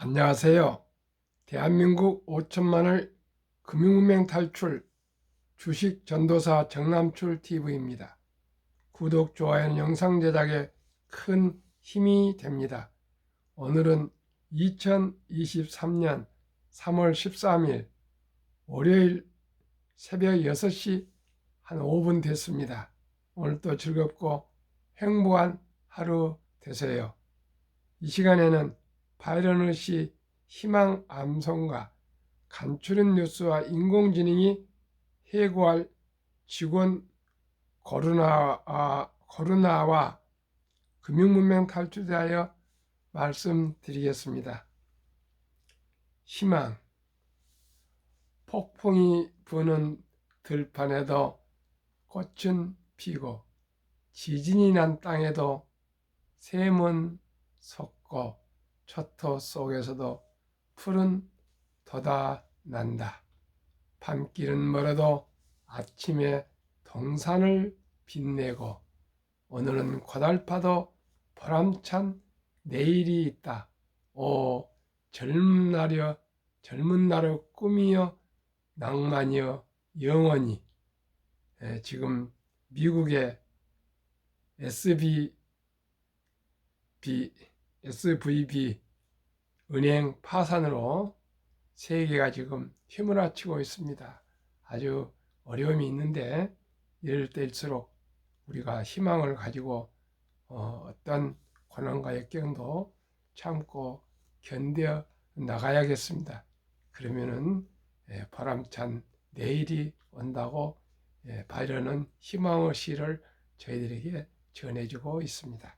안녕하세요. 대한민국 5천만을 금융문맹 탈출 주식 전도사 정남출 TV입니다. 구독, 좋아요는 영상 제작에 큰 힘이 됩니다. 오늘은 2023년 3월 13일 월요일 새벽 6시 한 5분 됐습니다. 오늘도 즐겁고 행복한 하루 되세요. 이 시간에는 바이런의 희망 암송과 간추린 뉴스와 인공지능이 해고할 직원 코로나와 금융문맹 탈출에 대하여 말씀드리겠습니다. 희망. 폭풍이 부는 들판에도 꽃은 피고 지진이 난 땅에도 샘은 솟고 초토 속에서도 푸른 돋아난다. 밤길은 멀어도 아침에 동산을 빛내고 오늘은 고달파도 보람찬 내일이 있다. 오 젊은 날의 꿈이여 낭만이여 영원히. 지금 미국의 SVB 은행 파산으로 세계가 지금 휘몰아치고 있습니다. 아주 어려움이 있는데 이럴 때일수록 우리가 희망을 가지고 어떤 고난과 역경도 참고 견뎌 나가야겠습니다. 그러면은 보람찬 내일이 온다고 바이런은 희망의 시를 저희들에게 전해주고 있습니다.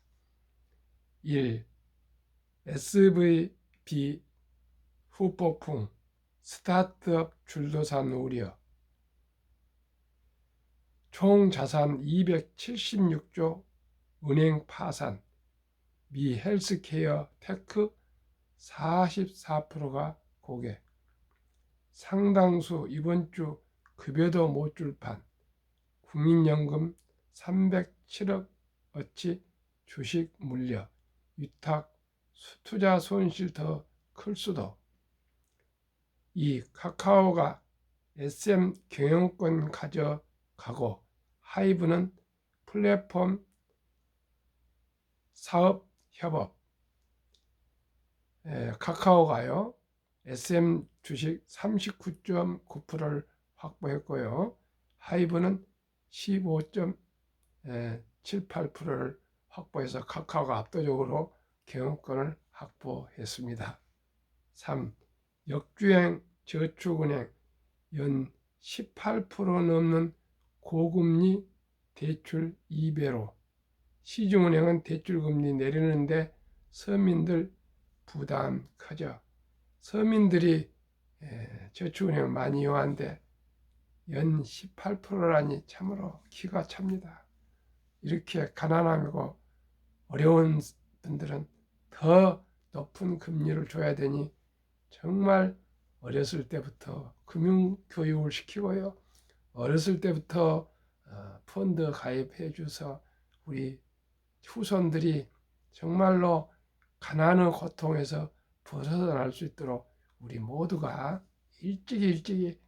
1. SVB 후폭풍, 스타트업 줄도산 우려. 총 자산 276조 은행 파산, 미 헬스케어 테크 44%가 고개. 상당수 이번 주 급여도 못 줄 판. 국민연금 307억 어치 주식 물려. 위탁 투자 손실 더 클 수도. 2. 카카오가 SM 경영권 가져가고 하이브는 플랫폼 사업 협업. 카카오가요 SM 주식 39.9%를 확보했고요. 하이브는 15.78%를 확보해서 카카오가 압도적으로 경영권을 확보했습니다. 3. 역주행 저축은행 연 18% 넘는 고금리 대출 2배로. 시중은행은 대출금리 내리는데 서민들 부담 커져. 서민들이 저축은행을 많이 이용하는데 연 18%라니 참으로 기가 찹니다. 이렇게 가난하고 어려운 분들은 더 높은 금리를 줘야 되니 정말 어렸을 때부터 금융교육을 시키고요. 어렸을 때부터 펀드 가입해 줘서 우리 후손들이 정말로 가난의 고통에서 벗어날 수 있도록 우리 모두가 일찍이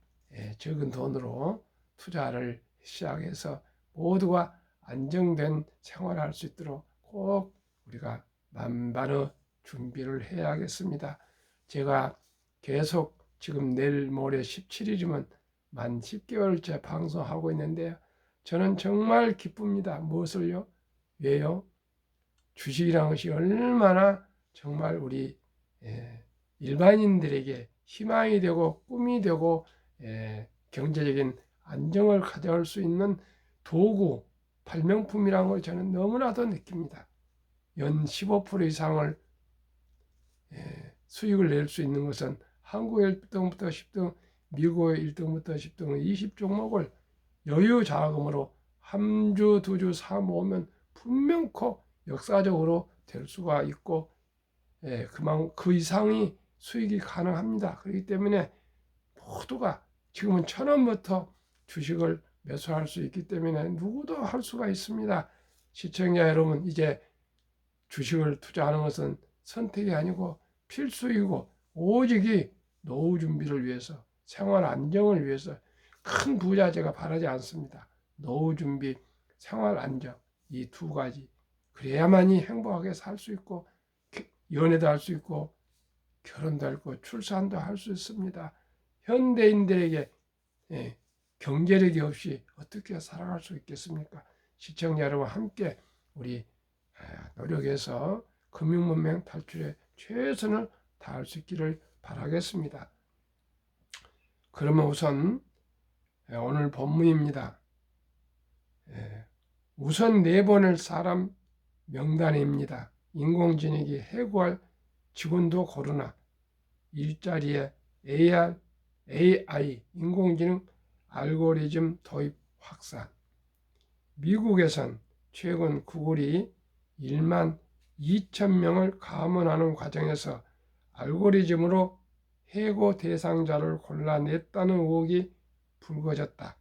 적은 돈으로 투자를 시작해서 모두가 안정된 생활을 할 수 있도록 꼭 우리가 만반의 준비를 해야겠습니다. 제가 계속 지금 내일 모레 17일이면 만 10개월째 방송하고 있는데요. 저는 정말 기쁩니다. 무엇을요? 왜요? 주식이라는 것이 얼마나 정말 우리 일반인들에게 희망이 되고 꿈이 되고 경제적인 안정을 가져올 수 있는 도구, 발명품이라는 걸 저는 너무나도 느낍니다. 연 15% 이상을 수익을 낼 수 있는 것은 한국의 1등부터 10등, 미국의 1등부터 10등 20종목을 여유 자금으로 한 주, 두 주 사 모으면 분명코 역사적으로 될 수가 있고 그 이상이 수익이 가능합니다. 그렇기 때문에 모두가 지금은 1,000원부터 주식을 매수할 수 있기 때문에 누구도 할 수가 있습니다. 시청자 여러분, 이제 주식을 투자하는 것은 선택이 아니고 필수이고 오직이 노후 준비를 위해서, 생활 안정을 위해서 큰 부자재가 바라지 않습니다. 노후 준비, 생활 안정, 이 두 가지. 그래야만이 행복하게 살 수 있고, 연애도 할 수 있고, 결혼도 할 수 있고, 출산도 할 수 있습니다. 현대인들에게 경제력이 없이 어떻게 살아갈 수 있겠습니까? 시청자 여러분, 함께 우리 노력해서 금융문맹 탈출에 최선을 다할 수 있기를 바라겠습니다. 그러면 우선 오늘 본문입니다. 우선 내보낼 사람 명단입니다. 인공지능이 해고할 직원도 고르나 일자리에 AI 인공지능 알고리즘 도입 확산. 미국에선 최근 구글이 1만 2천 명을 감원하는 과정에서 알고리즘으로 해고 대상자를 골라냈다는 의혹이 불거졌다.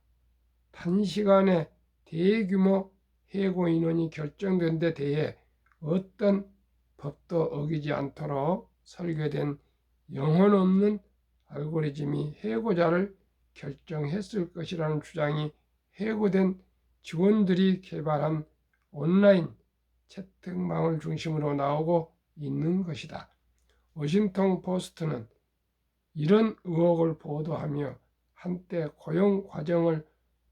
단시간에 대규모 해고 인원이 결정된 데 대해 어떤 법도 어기지 않도록 설계된 영혼 없는 알고리즘이 해고자를 결정했을 것이라는 주장이 해고된 직원들이 개발한 온라인 채팅방을 중심으로 나오고 있는 것이다. 워싱턴 포스트는 이런 의혹을 보도하며 한때 고용 과정을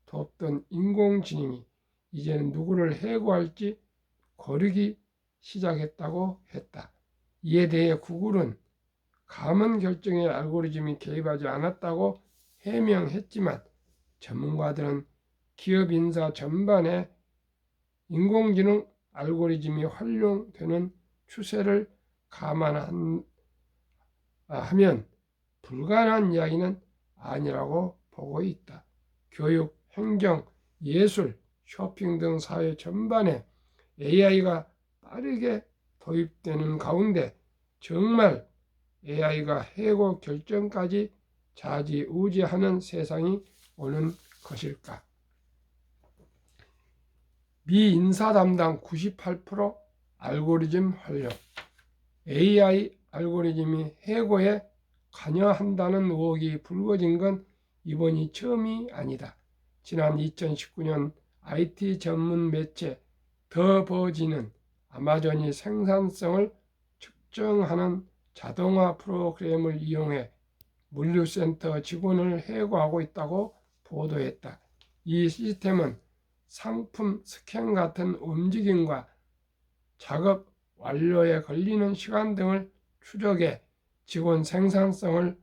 돕던 인공지능이 이제는 누구를 해고할지 고르기 시작했다고 했다. 이에 대해 구글은 감원 결정에 알고리즘이 개입하지 않았다고 해명했지만 전문가들은 기업 인사 전반에 인공지능 알고리즘이 활용되는 추세를 감안하면 불가능한 이야기는 아니라고 보고 있다. 교육, 행정, 예술, 쇼핑 등 사회 전반에 AI가 빠르게 도입되는 가운데 정말 AI가 해고 결정까지 좌지우지하는 세상이 오는 것일까? 미 인사 담당 98% 알고리즘 활용. AI 알고리즘이 해고에 관여한다는 의혹이 불거진 건 이번이 처음이 아니다. 지난 2019년 IT 전문 매체 더 버지는 아마존이 생산성을 측정하는 자동화 프로그램을 이용해 물류센터 직원을 해고하고 있다고 보도했다. 이 시스템은 상품 스캔 같은 움직임과 작업 완료에 걸리는 시간 등을 추적해 직원 생산성을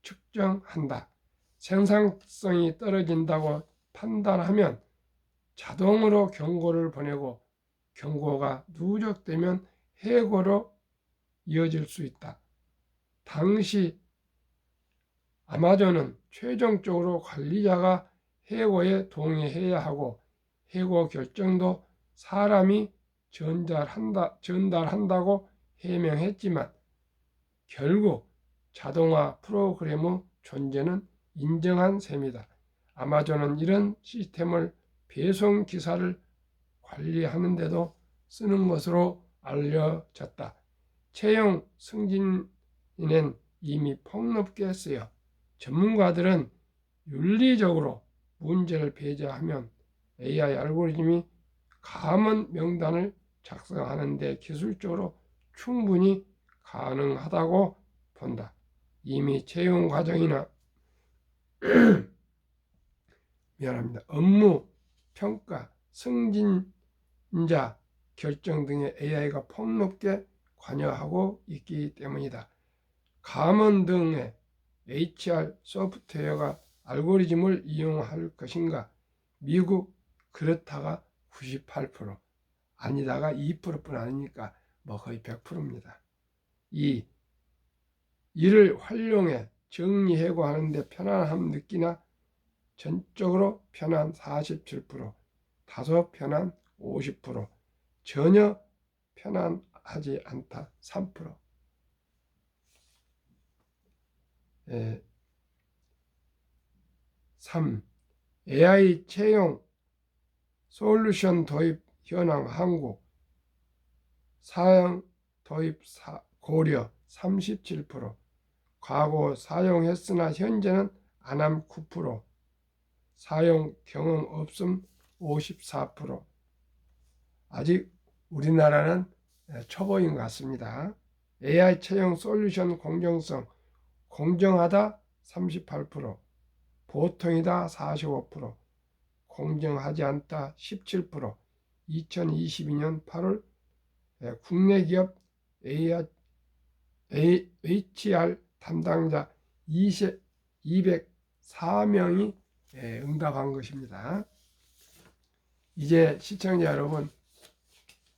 측정한다. 생산성이 떨어진다고 판단하면 자동으로 경고를 보내고 경고가 누적되면 해고로 이어질 수 있다. 당시 아마존은 최종적으로 관리자가 해고에 동의해야 하고 해고 결정도 사람이 전달한다고 해명했지만 결국 자동화 프로그램의 존재는 인정한 셈이다. 아마존은 이런 시스템을 배송 기사를 관리하는 데도 쓰는 것으로 알려졌다. 채용 승진에는 이미 폭넓게 쓰여 전문가들은 윤리적으로 문제를 배제하면 AI 알고리즘이 감원 명단을 작성하는 데 기술적으로 충분히 가능하다고 본다. 이미 채용 과정이나 업무 평가, 승진자 결정 등에 AI가 폭넓게 관여하고 있기 때문이다. 감원 등의 HR 소프트웨어가 알고리즘을 이용할 것인가? 미국 그렇다가 98%, 아니다가 2%뿐 아니니까 거의 100%입니다. 이를 활용해 정리해고 하는데 편안함 느끼나 전적으로 편한 47%, 다소 편한 50%, 전혀 편안하지 않다 3%. 3. AI 채용 솔루션 도입 현황 한국. 사양 도입 고려 37%, 과거 사용했으나 현재는 안함 9%, 사용 경험 없음 54%. 아직 우리나라는 초보인 것 같습니다. AI 채용 솔루션 공정성, 공정하다 38%, 보통이다 45%, 공정하지 않다 17%. 2022년 8월 국내 기업 HR 담당자 204명이 응답한 것입니다. 이제 시청자 여러분,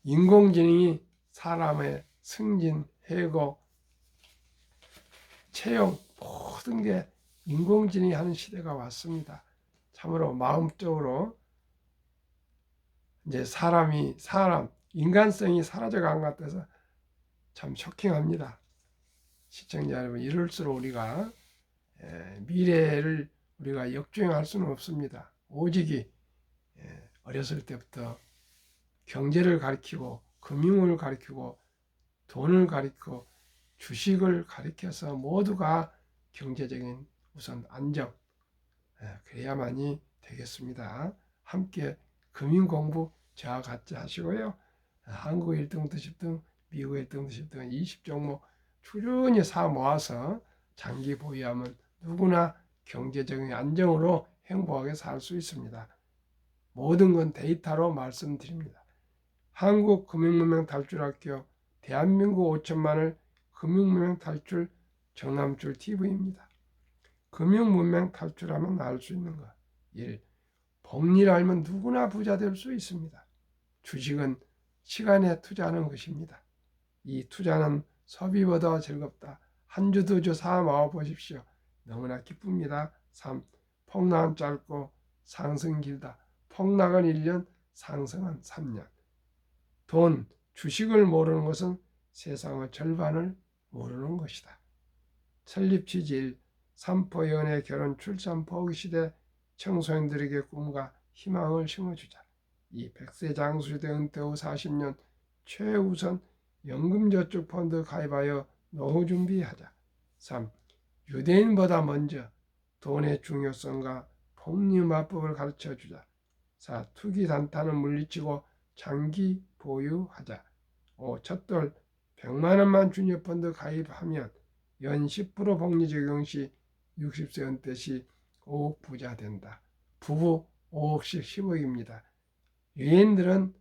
인공지능이 사람의 승진, 해고, 채용 모든 게 인공지능이 하는 시대가 왔습니다. 참으로 마음적으로 이제 사람 인간성이 사라져간 것 같아서 참 쇼킹합니다. 시청자 여러분, 이럴수록 우리가 미래를 우리가 역주행할 수는 없습니다. 오직이 어렸을 때부터 경제를 가르치고 금융을 가르치고 돈을 가르치고 주식을 가르쳐서 모두가 경제적인 우선 안정, 그래야만이 되겠습니다. 함께 금융 공부 저와 같이 하시고요. 한국 1등부터 10등, 미국 1등부터 10등 20종목 꾸준히 사 모아서 장기 보유하면 누구나 경제적인 안정으로 행복하게 살 수 있습니다. 모든 건 데이터로 말씀드립니다. 한국금융문명탈출학교 대한민국 5천만을 금융문명 탈출 정남출 TV입니다. 금융문명 탈출하면 알 수 있는 것. 1. 복리를 알면 누구나 부자 될 수 있습니다. 주식은 시간에 투자하는 것입니다. 2. 투자는 소비보다 즐겁다. 한 주, 두 주 사 모아 보십시오. 너무나 기쁩니다. 3. 폭락은 짧고 상승 길다. 폭락은 1년, 상승은 3년. 돈, 주식을 모르는 것은 세상의 절반을 모르는 것이다. 설립 취지 1. 삼포 연애 결혼 출산 포기 시대 청소년들에게 꿈과 희망을 심어주자. 2. 100세 장수시대 은퇴 후 40년 최우선 연금저축펀드 가입하여 노후 준비하자. 3. 유대인보다 먼저 돈의 중요성과 복리마법을 가르쳐주자. 4. 투기 단타는 물리치고 장기 보유하자. 5. 첫돌 100만원만 주니어펀드 가입하면 연 10% 복리 적용 시 60세 은퇴 시 5억 부자 된다. 부부 5억씩 10억입니다. 유엔들은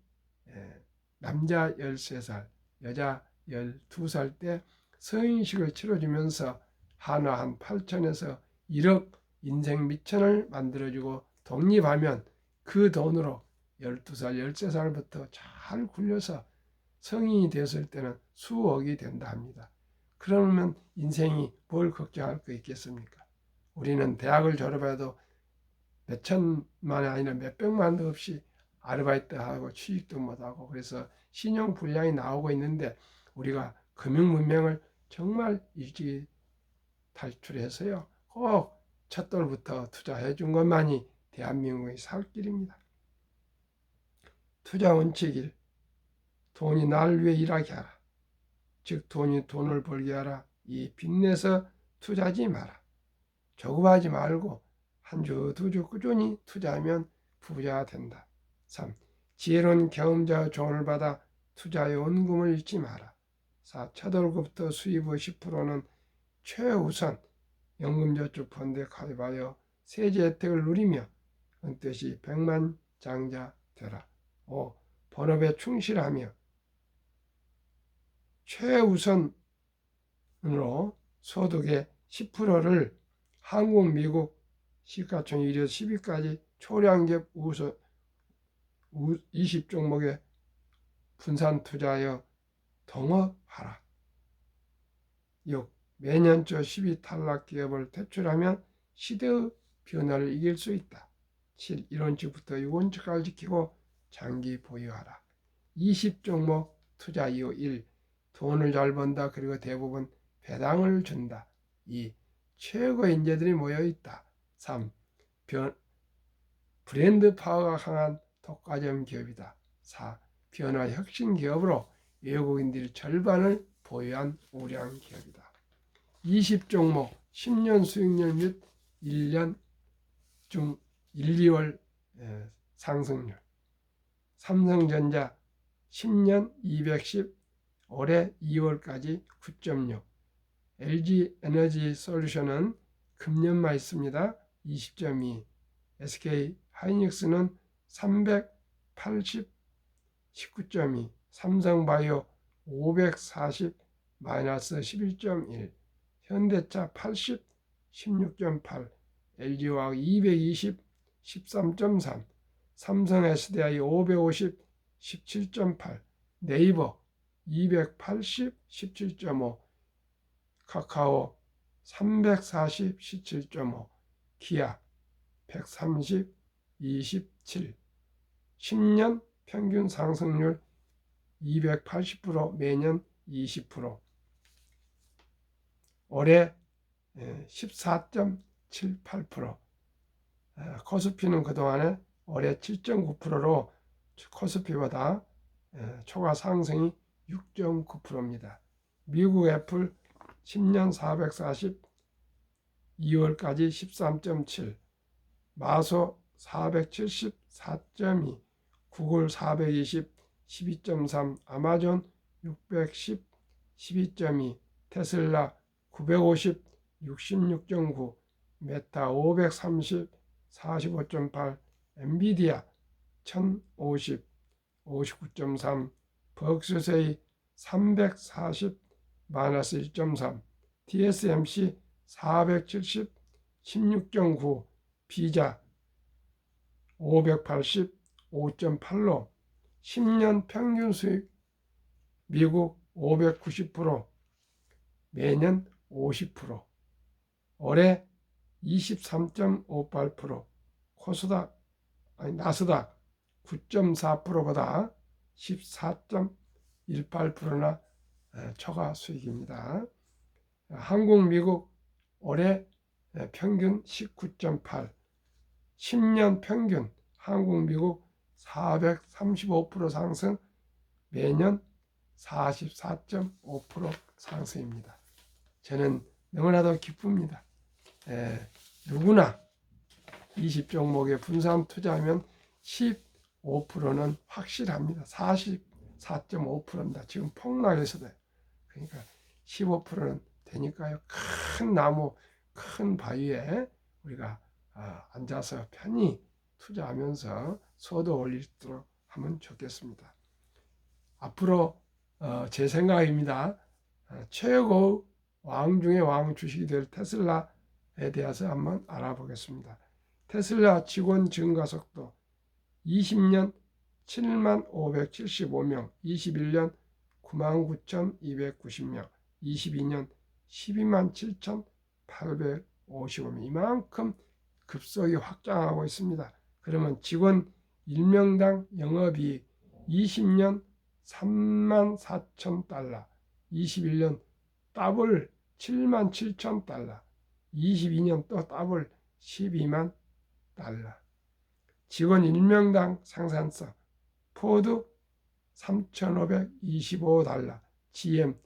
남자 13살, 여자 12살 때 성인식을 치러주면서 한화 한 8천에서 1억 인생 미천을 만들어주고 독립하면 그 돈으로 12살, 13살부터 잘 굴려서 성인이 됐을 때는 수억이 된다 합니다. 그러면 인생이 뭘 걱정할 거 있겠습니까? 우리는 대학을 졸업해도 몇 천만이 아니라 몇 백만도 없이 아르바이트하고 취직도 못하고 그래서 신용불량이 나오고 있는데 우리가 금융문명을 정말 일찍 탈출해서요. 꼭 첫돌부터 투자해 준 것만이 대한민국의 살 길입니다. 투자 원칙 1. 돈이 나를 위해 일하게 하라. 즉 돈이 돈을 벌게 하라. 2. 빚내서 투자하지 마라. 조급하지 말고 한 주, 두 주 꾸준히 투자하면 부자가 된다. 3. 지혜로운 경험자의 조언을 받아 투자의 원금을 잃지 마라. 4. 첫 월급부터 수입의 10%는 최우선 연금저축펀드에 가입하여 세제 혜택을 누리며 은퇴 시 100만 장자 되라. 5. 본업에 충실하며 최우선으로 소득의 10%를 한국, 미국 시가총 1에서 10위까지 초량기업 20종목에 분산 투자하여 동업하라. 6. 매년 저 10위 탈락 기업을 퇴출하면 시대의 변화를 이길 수 있다. 7. 1원칙부터 6원칙까지 지키고 장기 보유하라. 20종목 투자 이후 1. 돈을 잘 번다. 그리고 대부분 배당을 준다. 2. 최고의 인재들이 모여있다. 3. 브랜드 파워가 강한 독과점 기업이다. 4. 변화 혁신 기업으로 외국인들이 절반을 보유한 우량 기업이다. 20종목 10년 수익률 및 1년 중 1, 2월 상승률. 삼성전자 10년 210, 올해 2월까지 9.6. LG 에너지 솔루션은 금년만 있습니다. 20.2. SK 하이닉스는 380, 19.2. 삼성바이오 540, 마이너스 11.1. 현대차 80, 16.8. LG화학 220, 13.3. 삼성 SDI 550, 17.8. 네이버 280, 17.5. 카카오 340, 17.5. 기아 130, 27. 10년 평균 상승률 280%, 매년 20%. 올해 14.78%. 코스피는 그동안에 올해 7.9%로 코스피보다 초과 상승이 6.9%입니다. 미국 애플 10년 440, 2월까지 13.7. 마소 470, 4.2. 구글 420, 12.3. 아마존 610, 12.2. 테슬라 950, 66.9. 메타 530, 45.8. 엔비디아 1050, 59.3. 벅스세이 340, 마이너스 1.3. TSMC 470, 16.9. 비자 580, 5.8로 10년 평균 수익 미국 590%, 매년 50%. 올해 23.58%. 나스닥 9.4%보다 14.18%나 초과 수익입니다. 한국, 미국 올해 평균 19.8. 10년 평균 한국, 미국 435% 상승, 매년 44.5% 상승입니다. 저는 너무나도 기쁩니다. 누구나 20종목에 분산 투자하면 15%는 확실합니다. 44.5%입니다. 지금 폭락해서도. 그러니까 15%는 되니까요. 큰 나무, 큰 바위에 우리가 앉아서 편히 투자하면서 소도 올릴 수 있도록 하면 좋겠습니다. 앞으로 제 생각입니다. 최고 왕 중의 왕 주식이 될 테슬라에 대해서 한번 알아보겠습니다. 테슬라 직원 증가 속도 20년 7575명, 21년 99,290명, 22년 127,855명. 이만큼 급속히 확장하고 있습니다. 그러면 직원 1명당 영업이익 20년 34,000달러, 21년 더블 77,000달러, 22년 또 더블 12만 달러. 직원 1명당 생산성 포드 3,525달러, GM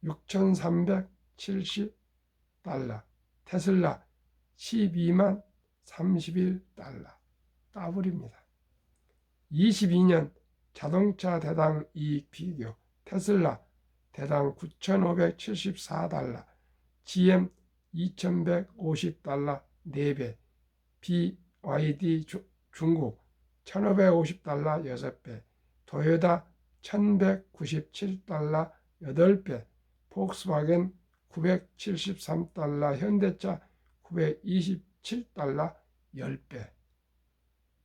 6,370달러, 테슬라 12만 31달러. 더블입니다. 22년 자동차 대당 이익 비교 테슬라 대당 9,574달러, GM 2,150달러 4배, BYD 중국 1,550달러 6배, 도요타 1,197달러 8배, 폭스바겐 973달러, 현대차 927달러 10배,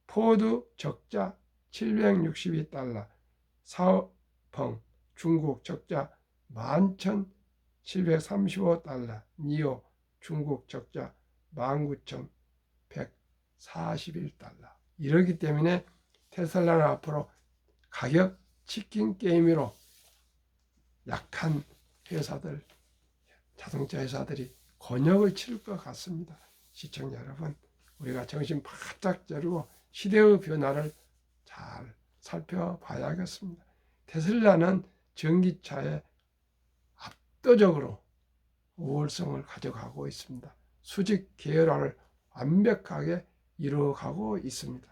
포드 적자 762달러, 사오펑 중국 적자 11,735달러, 니오 중국 적자 19,141달러. 이러기 때문에 테슬라는 앞으로 가격 치킨 게임으로 약한 회사들, 자동차 회사들이 곤욕을 치를 것 같습니다. 시청자 여러분, 우리가 정신 바짝 차리고 시대의 변화를 잘 살펴봐야겠습니다. 테슬라는 전기차에 압도적으로 우월성을 가져가고 있습니다. 수직 계열화를 완벽하게 이루어가고 있습니다.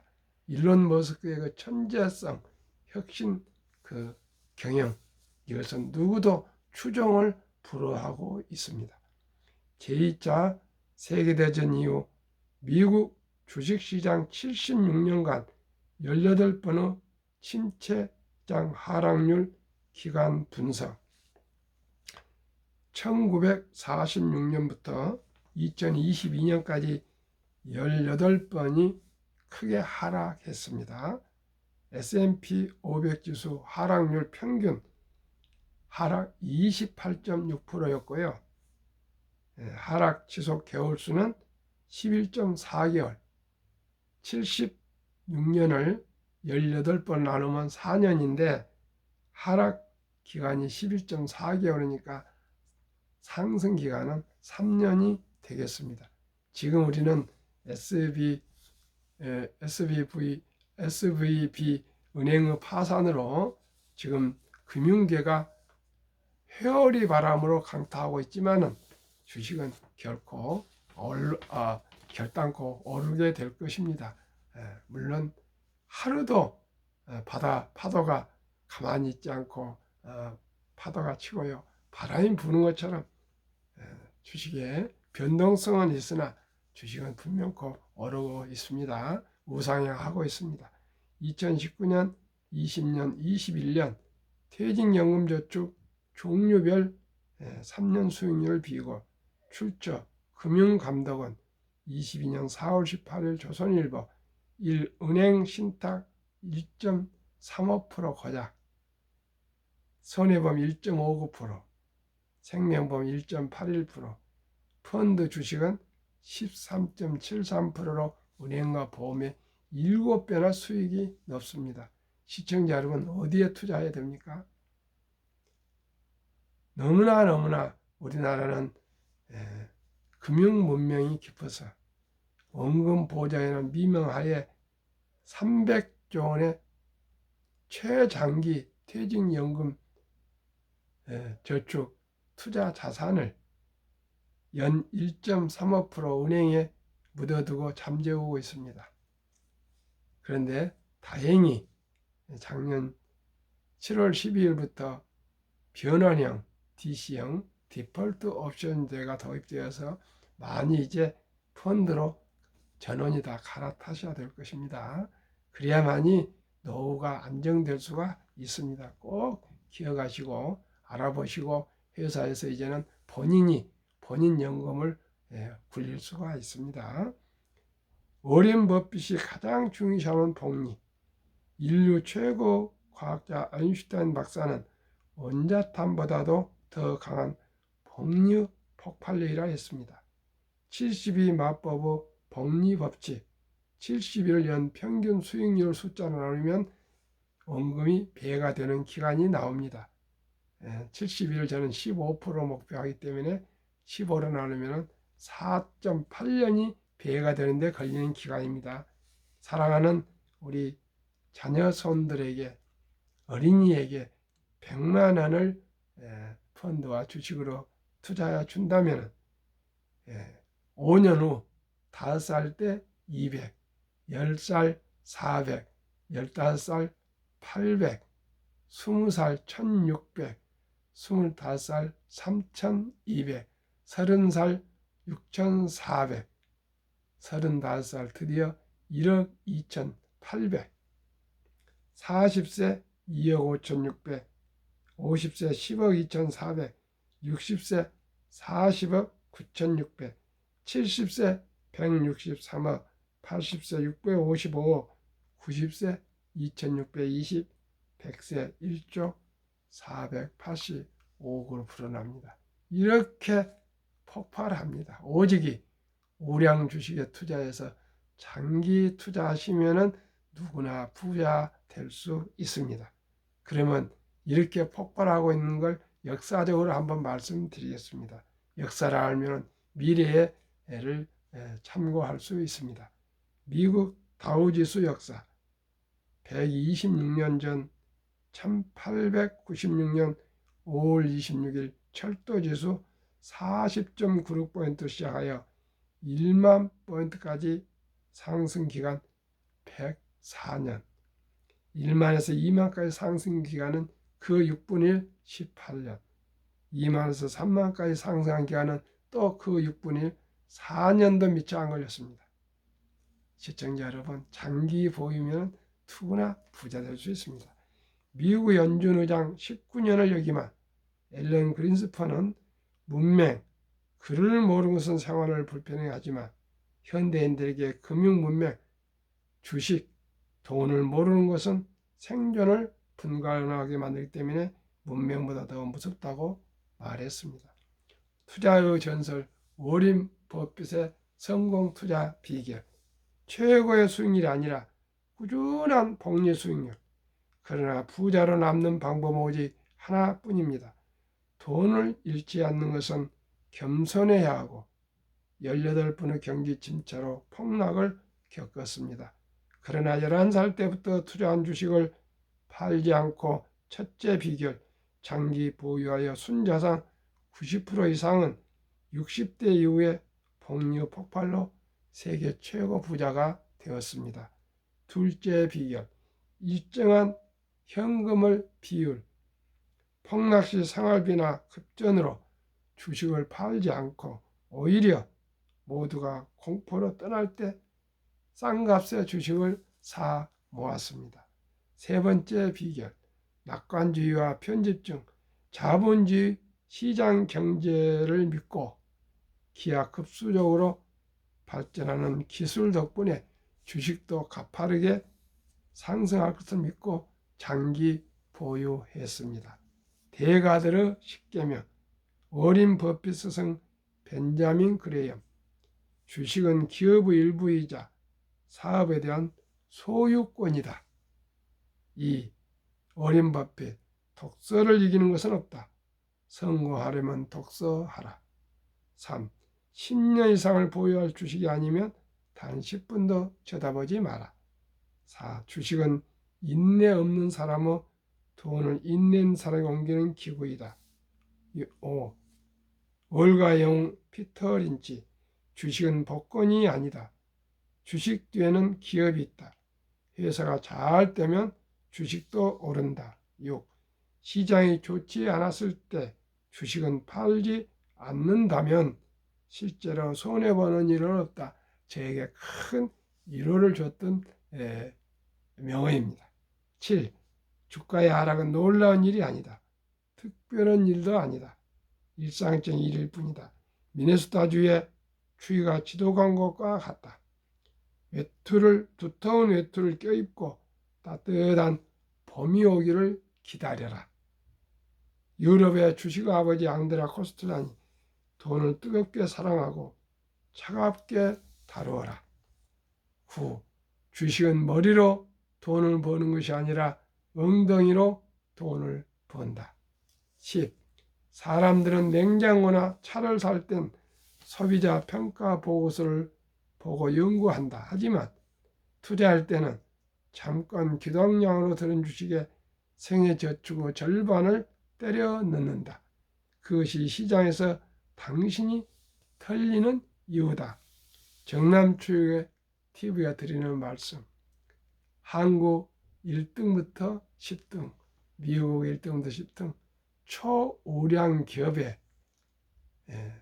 일론 머스크의 그 천재성, 혁신 그 경영, 이것은 누구도 추종을 불허하고 있습니다. 제2차 세계대전 이후 미국 주식시장 76년간 18번의 침체장 하락률 기간 분석, 1946년부터 2022년까지 18번이 크게 하락했습니다. S&P 500 지수 하락률 평균 하락 28.6%였고요. 하락 지속 개월수는 11.4개월, 76년을 18번 나누면 4년인데 하락 기간이 11.4개월이니까 상승 기간은 3년이 되겠습니다. 지금 우리는 SVB 은행의 파산으로 지금 금융계가 회오리 바람으로 강타하고 있지만은 주식은 결코 결단코 오르게 될 것입니다. 물론 하루도 파도가 가만히 있지 않고 파도가 치고요. 바람이 부는 것처럼 주식에 변동성은 있으나 주식은 분명코 오르고 있습니다. 우상향하고 있습니다. 2019년, 20년, 21년 퇴직연금저축 종류별 3년 수익률을 비교 출처 금융감독원 22년 4월 18일 조선일보 1. 은행 신탁 1.35% 거작, 손해보험 1.59%, 생명보험 1.81%, 펀드 주식은 13.73%로 은행과 보험의 7배나 수익이 높습니다. 시청자 여러분, 어디에 투자해야 됩니까? 너무나 우리나라는 금융 문명이 깊어서 원금 보장이라는 미명하에 300조 원의 최장기 퇴직연금 저축 투자 자산을 연 1.35% 은행에 묻어두고 잠재우고 있습니다. 그런데 다행히 작년 7월 12일부터 변환형 DC형 디폴트 옵션제가 도입되어서 많이 이제 펀드로 전원이 다 갈아타셔야 될 것입니다. 그래야만이 노후가 안정될 수가 있습니다. 꼭 기억하시고 알아보시고 회사에서 이제는 본인 연금을 굴릴 수가 있습니다. 워렌 버핏이 가장 중시하는 복리, 인류 최고 과학자 아인슈타인 박사는 원자탄보다도 더 강한 복리 폭발력이라 했습니다. 72 마법의 복리 법칙, 70일 연 평균 수익률 숫자로 나누면 원금이 배가 되는 기간이 나옵니다. 70일 저는 15% 목표하기 때문에 15로 나누면 4.8년이 배가 되는데 걸리는 기간입니다. 사랑하는 우리 자녀손들에게, 어린이에게 100만 원을 펀드와 주식으로 투자해 준다면 5년 후 5살 때 200, 10살 400, 15살 800, 20살 1600, 25살 3200, 30살 6400, 35살 드디어 1억 2800, 40세 2억 5600, 50세 10억 2400, 60세 40억 9600, 70세 163억, 80세 655억, 90세 2620, 100세 1조 485억으로 불어납니다. 이렇게 폭발합니다. 오직이 우량 주식에 투자해서 장기 투자하시면 누구나 부자 될 수 있습니다. 그러면 이렇게 폭발하고 있는 걸 역사적으로 한번 말씀드리겠습니다. 역사를 알면 미래의 를 참고할 수 있습니다. 미국 다우지수 역사 126년 전 1896년 5월 26일 철도지수 40.96포인트 시작하여 1만 포인트까지 상승 기간 104년, 1만에서 2만까지 상승 기간은 그 6분의 1 18년, 2만에서 3만까지 상승한 기간은 또 그 6분의 1 4년도 미처 안 걸렸습니다. 시청자 여러분, 장기 보유면 누구나 부자 될 수 있습니다. 미국 연준 의장 19년을 여기만 앨런 그린스펀은 문맹, 글을 모르는 것은 생활을 불편하게 하지만 현대인들에게 금융 문맹, 주식, 돈을 모르는 것은 생존을 불가능하게 만들기 때문에 문맹보다 더 무섭다고 말했습니다. 투자의 전설 워린 버핏의 성공 투자 비결, 최고의 수익률이 아니라 꾸준한 복리 수익률. 그러나 부자로 남는 방법은 오직 하나뿐입니다. 돈을 잃지 않는 것은 겸손해야 하고 18번의 경기 침체로 폭락을 겪었습니다. 그러나 11살 때부터 투자한 주식을 팔지 않고 첫째 비결, 장기 보유하여 순자산 90% 이상은 60대 이후에 복리 폭발로 세계 최고 부자가 되었습니다. 둘째 비결, 일정한 현금을 비율, 폭락시 생활비나 급전으로 주식을 팔지 않고 오히려 모두가 공포로 떠날 때 싼 값에 주식을 사 모았습니다. 세 번째 비결, 낙관주의와 편집증, 자본주의 시장 경제를 믿고 기하급수적으로 발전하는 기술 덕분에 주식도 가파르게 상승할 것을 믿고 장기 보유했습니다. 대가들의 10계명, 워린 버핏 성 벤자민 그레이엄, 주식은 기업의 일부이자 사업에 대한 소유권이다. 2. 워린 버핏, 독서를 이기는 것은 없다. 성공하려면 독서하라. 3. 10년 이상을 보유할 주식이 아니면 단 10분도 쳐다보지 마라. 4. 주식은 인내 없는 사람의 돈을 인낸 사람에게 옮기는 기구이다. 5. 월가영 피터 린치, 주식은 복권이 아니다. 주식 뒤에는 기업이 있다. 회사가 잘 되면 주식도 오른다. 6. 시장이 좋지 않았을 때 주식은 팔지 않는다면 실제로 손해보는 일은 없다. 저에게 큰 위로를 줬던 명언입니다. 7. 주가의 하락은 놀라운 일이 아니다. 특별한 일도 아니다. 일상적인 일일 뿐이다. 미네소타주의 추위가 지독한 것과 같다. 두터운 외투를 껴입고 따뜻한 봄이 오기를 기다려라. 유럽의 주식 아버지 앙드레아 코스텔라니, 돈을 뜨겁게 사랑하고 차갑게 다루어라. 9. 주식은 머리로 돈을 버는 것이 아니라 엉덩이로 돈을 번다. 10. 사람들은 냉장고나 차를 살 땐 소비자 평가 보고서를 보고 연구한다. 하지만 투자할 때는 잠깐 기동량으로 들은 주식에 생애 저축의 절반을 때려 넣는다. 그것이 시장에서 당신이 털리는 이유다. 정남초의 TV가 드리는 말씀. 한국 1등부터 10등, 미국 1등부터 10등 초우량 기업에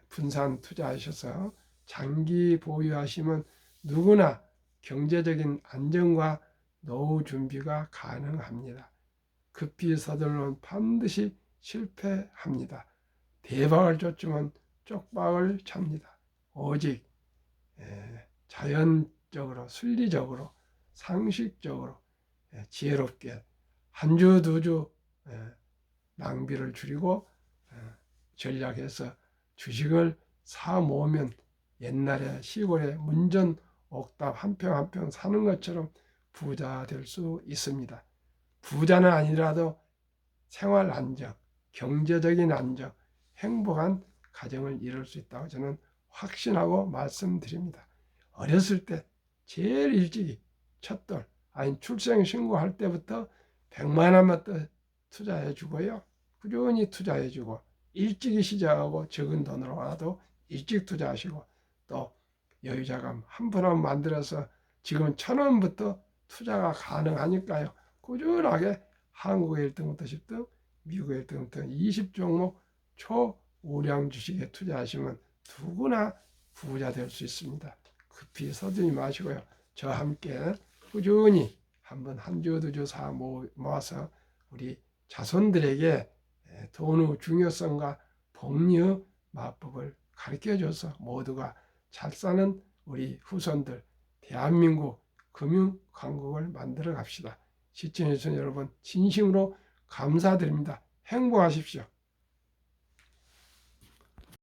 분산 투자하셔서 장기 보유하시면 누구나 경제적인 안정과 노후 준비가 가능합니다. 급히 서둘러면 반드시 실패합니다. 대박을 쫓으면 쪽박을 찹니다. 오직 자연적으로, 순리적으로, 상식적으로 지혜롭게 한 주, 두 주 낭비를 줄이고 전략해서 주식을 사 모으면 옛날에 시골에 문전 옥답 한 평 한 평 사는 것처럼 부자 될 수 있습니다. 부자는 아니라도 생활 안정, 경제적인 안정, 행복한 가정을 이룰 수 있다고 저는 확신하고 말씀드립니다. 어렸을 때 제일 일찍이 첫돌, 아니 출생 신고할 때부터 100만 원만 투자해 주고요. 꾸준히 투자해 주고 일찍이 시작하고 적은 돈으로 하나도 일찍 투자하시고, 또 여유자금 한 푼 원 만들어서 지금 1,000원부터 투자가 가능하니까요. 꾸준하게 한국의 1등부터 10등, 미국의 1등부터 20종목 초우량 주식에 투자하시면 누구나 부자 될 수 있습니다. 급히 서두지 마시고요. 저와 함께 꾸준히 한번 한 주, 두 주 사 모아서 우리 자손들에게 돈의 중요성과 복리의 마법을 가르쳐줘서 모두가 잘 사는 우리 후손들, 대한민국 금융 강국을 만들어 갑시다. 시청해주신 여러분 진심으로 감사드립니다. 행복하십시오.